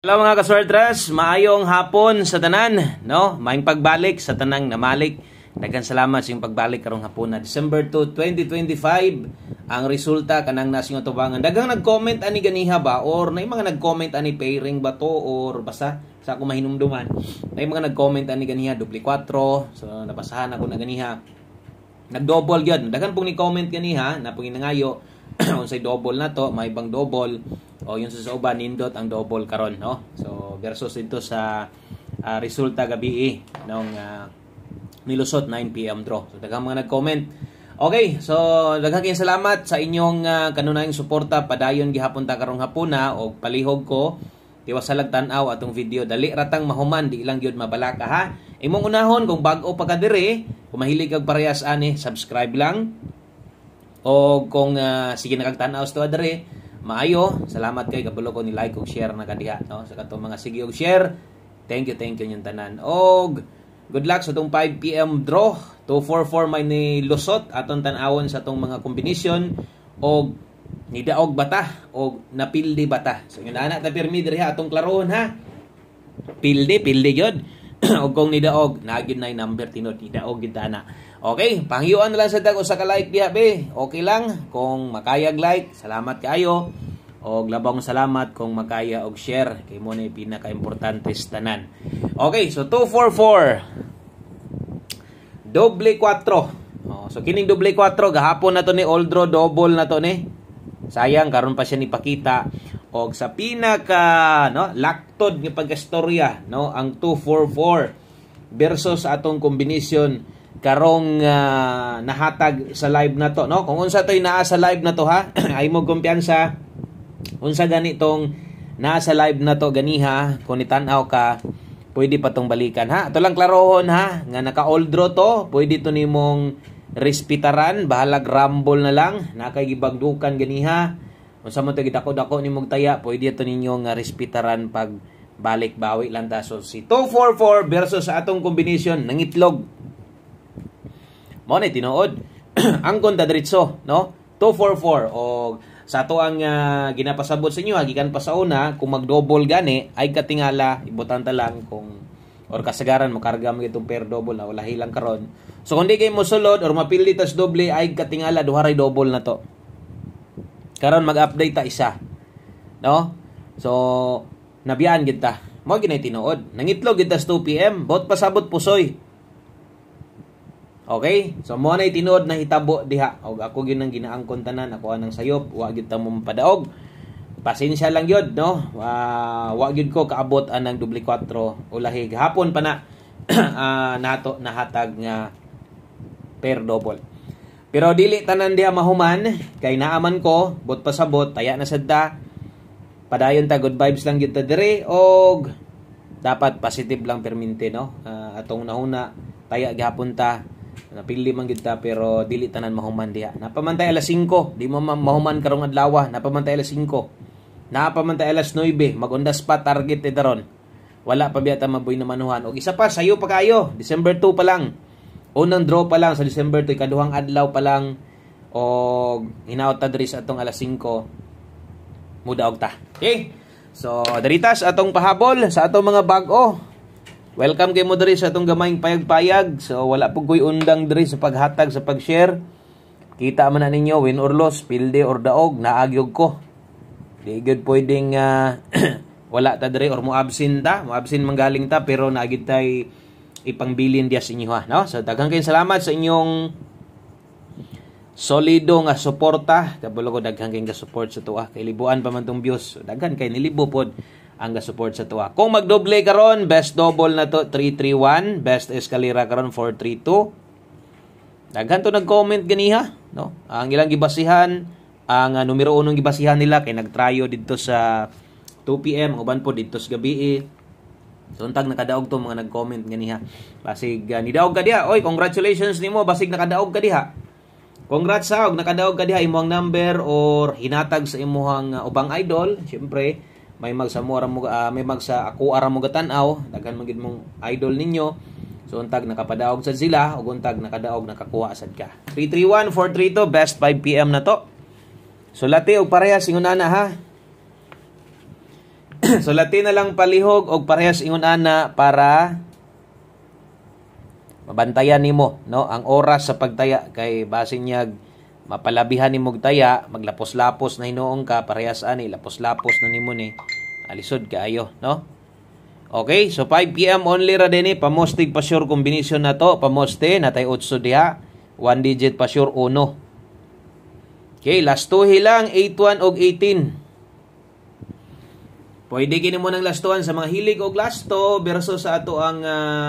Hello mga kaswertres, maayong hapon sa tanan, no? Maayong pagbalik sa tanang namalik. Daghang salamat sa iyong pagbalik karong hapon na December 2, 2025. Ang resulta kanang nasing tubangan. Daghang nag-comment ani ganiha ba or nay mga nag-comment ani pairing ba to or basta sa ako mahinumduman. Nay mga nag-comment ani ganiha dupli 4. So nabasahan ako na ganiha. Nag-double gyud. Daghang pong ni comment ganiha na pong nangayo unsay double na to, may ibang double o yung sa uban nindot ang double karon, no? So versus dito sa resulta gabi nung nilusot 9 PM draw. So daghang mga nag-comment. Okay, so daghang kayong salamat sa inyong kanunayang suporta padayon gihapon ta karong hapuna og palihog ko tiwasalag tan-aw atong video dali ratang mahuman di lang gyud mabalaka ha. Imong unahon kung bag-o pa ka diri, kung mahilig kag parehas ani, subscribe lang. O kung sige nakagtanaw sa dere, maayo, salamat kay kabulo ko ni like ug share na kadiha, no? Sa katong mga sige og share. Thank you yung tanan. Og good luck sa tong 5 PM draw. 244 may ni lusot aton tan-awon sa tong mga kombinasyon og nidaog bata og napildi bata. So yun ana ta pirmi diri ha atong klarohon ha. Pildi gyud. Og kung nidaog nagyud nay number tinod nidaog gyud ana. Okay, panghiyuan na lang sa dag usa ka like diha be. Okay lang kung makayag like, salamat kaayo. Og labang salamat kung makaya og share kay mo na pinaka-importante sa tanan. Okay, so 244. Doble 4. So kining doble 4 gahapon na to ni Oldro double na to ni. Sayang karon pa siya ni pakita og sa pinaka laktod nga pagkastorya ang 244 versus atong kombinasyon karong nahatag sa live na to, no? Kung unsa toy naa sa live na to ha, ay mo kumpiyansa unsa ganitong naa sa live na to ganiha kung nitan-aw ka pwede pa tong balikan ha. Ato lang klarohon ha nga naka-old draw to, pwede to nimong respetaran, bahalag rumble na lang, nakay gibagdukan ganiha. Unsa man to gidako-dako nimong taya, pwede to ninyo nga respetaran pag balik bawi lang ta. So si 244 versus sa atong kombinasyon nangitlog. Mo ni tinuod ang konta diretso, no? 244 og sa ato ang ginapasabot sa inyo gikan pa sa una kung mag-double gani ay katingala ibutan ta lang kung or kasagaran mo karga mo itong pair double na wala hilang karon. So kung di kay mo sulod or mapili tas doble ay katingala duharay double na to. Karon mag-update ta isa. No? So nabiyaan gid ta. Mo ginay tinuod. Nangitlog gid tas 2 PM, bot pasabot pusoy. Okay? So mo na tinuod na hitabo diha. Og ako gyud nang ginaangkon tanan, ako anang sayop, wa gyud ta mo mapadaog. Pasensya lang gyud, no? Wa gyud ko kaabot anang doble 4 ulahi gahapon pa na nato nahatag nga pair double. Pero dili tanan diha mahuman kay naaman ko bot pasabot taya na sadta. Padayon ta good vibes lang gyud ta dire og dapat positive lang permente, no? Atong nahuna taya gihapon ta napili man gid ta pero dili tanan mahuman diha. Napamantay alas 5, di mo mahuman karong adlaw. Napamantay alas 5. Napamantay alas 9, magundas pa target daron. Wala pa biya ta maboy na manuhan. Og isa pa sayo pa kayo, December 2 pa lang. Unang draw pa lang sa December 2, kaduhang adlaw pa lang og hinaot ta diri sa atong alas 5. Mudaog ta. Okay? So, daritas atong pahabol sa atong mga bag-o. Welcome kay mo diri sa atong gamayng payag-payag. So wala po ko'y undang diri sa paghatag sa pag-share. Kita man na ninyo win or loss, pilde or daog, naagyog ko. Di gyud pwedeng wala ta diri or mo absent ta, mo absent manggaling ta pero naagid tay ipangbilin diya sa inyo ha, no? So daghang kayong salamat sa inyong solido nga suporta. Kabalo ko daghang kayong ga-support sa tuwa. Kay libuan pa man tong views. So daghan kay nilibo pod ang ga-support sa tuwa. Kung mag-double karon, best double na to 331, best escalera karon 432. Daghan to nag-comment ganiha, no? Ang ilang gibasihan, ang numero 1 gibasihan nila kay nagtryo didto sa 2 PM, uban po didto sa gabi. So untag nakadaog to mga nag-comment ganiha. Basig nidaog ka diha. Oy, congratulations nimo basig nakadaog ka diha. Congrats sa og nakadaog ka diha imong number or hinatag sa imong ubang idol, syempre may magsamora mo may magsa ako ara mo gatan-aw daghan magid mong idol ninyo. So untag nakapadaog sad sila ug untag nakadaog nakakuha sad ka. 331 432 best 5 PM na to. So lati og parehas ingon ana ha. Sulati na lang palihog og parehas ingon ana para mabantayan nimo, no, ang oras sa pagtaya kay basin niya mapalabihan nimo taya, maglapos-lapos na hinuong ka parehas ani lapos-lapos na nimo ni alisod kaayo, no. Okay, so 5 PM only ra dinhi pamostig pa sure combination na to, pamoste natay 8 diha, 1 digit pa sure 1. Okay, last 2 hilang 81 og 18. Pwede kini mo nang lastuan sa mga hilig og lasto versus sa ato ang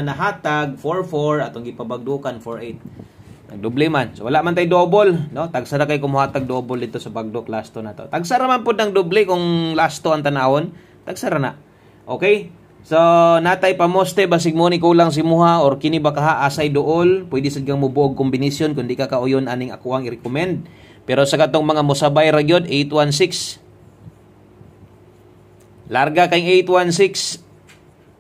nahatag 44 atong gipabagdukan 48. Nagdoble man. So wala man tay double, no? Tagsa ra kay kumuhatag double dito sa bagdok lasto na to. Tagsa ra man pud ng doble kung lasto ang tanawon. Tagsa ra na. Okay? So natay pamoste basig mo ni kulang si muha or kini ba kaha asay duol, pwede sad kang mubuog kombinasyon kun di ka kauyon aning ako ang i-recommend. Pero sa katong mga mosabay ra gyud 816 larga kang 816.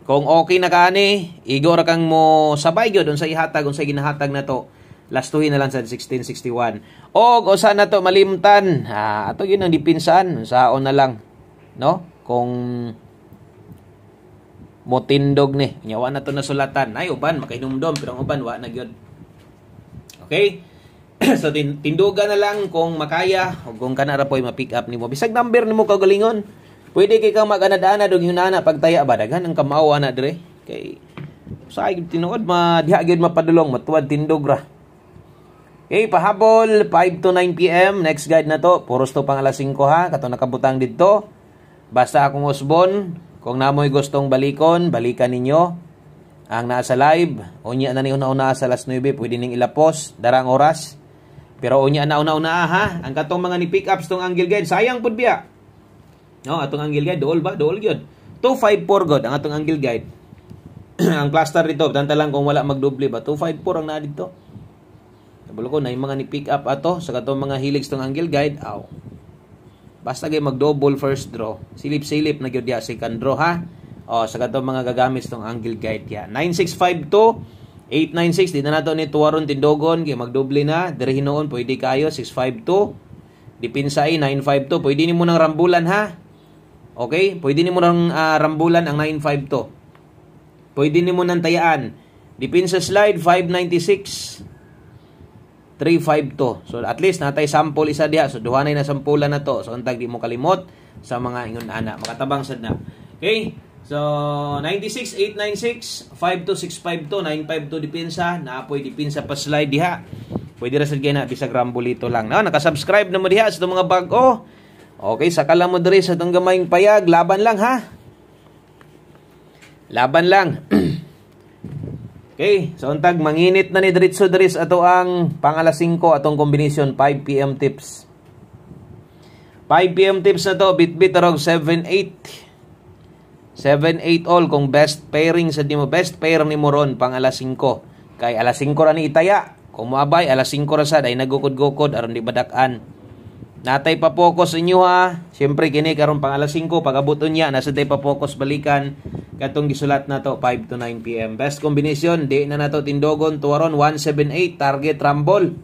Kung okay na kaani, igor kang mo sabay gyud unsa ihatag unsa ginahatag na to. Lastuhin na lang sa 1661. Og usa na to malimtan. Ato gyud ang dipinsan, saon na lang, no? Kung motindog ni, nyawa na to nasulatan. Ay uban makainumdom pero ang uban wa na gyud. Okay? So tindugan na lang kung makaya o kung kana ra poy ma-pick up nimo. Bisag number nimo kagalingon. Pwede kay kang mag-anad-anad og yunana pagtaya ba daghan ang kamao ana dire. Kay sa tinuod diha gyud mapadulong matuwad tindog ra. Okay, pahabol 5 to 9 PM next guide na to. Puros to pang alas 5 ha, kato nakabutang didto. Basta akong usbon, kung namoy gustong balikon, balikan ninyo ang nasa live. Unya na ni una-una sa alas 9, pwede ning ilapos darang oras. Pero unya na una-una ha, ang katong mga ni pick ups tong angle guide sayang pud biya. No, atong angle guide dool ba? Dool gyud. 254 god ang atong angle guide. Ang cluster dito, tanta lang kung wala magdoble ba. 254 ang naa dito. Nabulo ko na yung mga ni pick up ato sa katong mga hilig tong angle guide. Aw. Basta gay mag-double first draw. Silip-silip na gyud ya second draw ha. O sa katong mga gagamit tong angle guide ya. 9652 896 di na nato ni tuwaron tindogon kay magdoble na. Diri hinoon pwede kayo 652. Dipinsay 952. Pwede nimo nang rambulan ha. Okay? Pwede nimo nang rambulan ang 952. Pwede nimo nang tayaan. Dipinsa slide 596. 352. So at least natay sample isa diha. So duha na sampulan na to. So untag di mo kalimot sa mga ingon ana. Makatabang sad na. Okay? So 96 896 52652 952 dipinsa. Naapoy dipinsa pa slide diha. Pwede ra sad kay na bisag rambulito lang. No, naka-subscribe na mo diha sa mga bag-o. Okay, saka lang mo diri sa tong gamayng payag, laban lang ha. Laban lang. Okay, so untag manginit na ni diretso diris ato ang pang-alas 5 atong combination 5 PM tips. 5 PM tips na to, bit-bit arog 7-8. 7-8 all kung best pairing sa nimo, best pair nimo ron pang-alas 5. Kay alas 5 ra ni itaya. Kung moabay alas 5 ra sad ay nagukod-gukod aron di badak-an. Natay pa focus inyo ha. Siyempre kini karon pang alas 5 pag-abuton niya nasa tay pa focus balikan katong gisulat na to 5 to 9 PM. Best combination di na nato tindogon tuwaron 178 target rumble.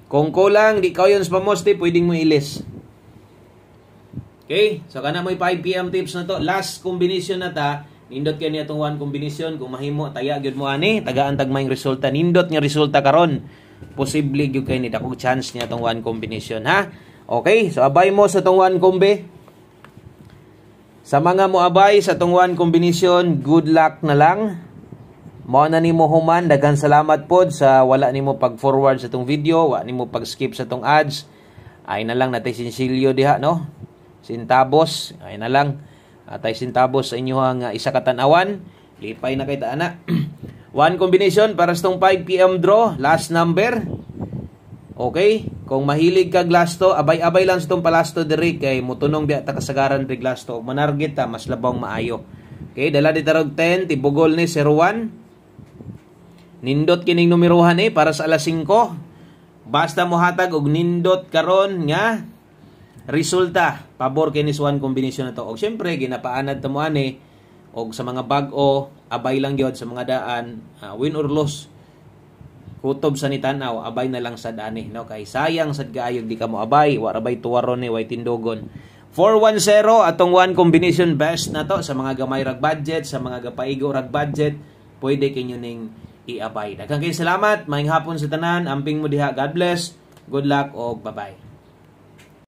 Kung kulang di kayon sa pamoste pwedeng mo ilis. Okay, so kana mo 5 PM tips na to. Last combination na ta. Nindot kay ni atong one combination kung mahimo taya gyud mo ani tagaan tagmayng resulta. Nindot nga resulta karon. Posible gyud kay ni dakog chance niya atong one combination ha. Okay, so abay mo sa tong one combi. Sa mga mo abay sa tong one combination, good luck na lang. Mao na nimo human, daghan salamat pod sa wala nimo pag-forward sa tong video, wala nimo pag-skip sa tong ads. Ay na lang natay sinsilyo diha no. Sintabos, ay na lang. Atay sintabos sa inyo ang isa ka tan-awan. Lipay na kay taana. One combination para sa tong 5 PM draw, last number. Okay? Kung mahilig kag lasto, abay-abay lang sa tong palasto diri kay mutunong biya ta kasagaran rig lasto. Manarget ta mas labang maayo. Okay, dala di tarog 10, tibugol ni 01. Nindot kining numerohan para sa alas 5. Basta mo hatag og nindot karon nga resulta pabor kini sa one combination na to. Og syempre ginapaanad ta mo ani og sa mga bag-o abay lang gyud sa mga daan, win or loss kutob sa nitanaw abay na lang sad ani no kay sayang sad kaayog di ka mo abay wa rabay tuwaron ni way tindogon 410 atong one combination best na to sa mga gamay rag budget, sa mga gapaigo rag budget, pwede kinyo ning i-apply. Daghang kay salamat, maayong hapon sa tanan, amping mo diha. God bless, good luck o bye-bye.